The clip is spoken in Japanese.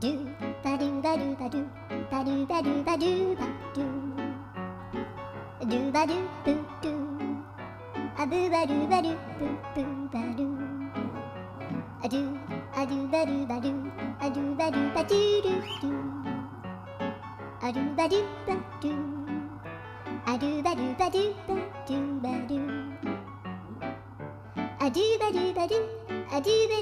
ドゥバドゥバドゥバドゥバドゥバドゥバドゥバドゥドゥバドゥブドゥアブバドゥバドゥブブバドゥアドゥアドゥバドゥバドゥアドゥバドゥバドゥドゥドゥアドゥバドゥバドゥアドゥバドゥバドゥバドゥバドゥアドゥバドゥバドゥアドゥバドゥ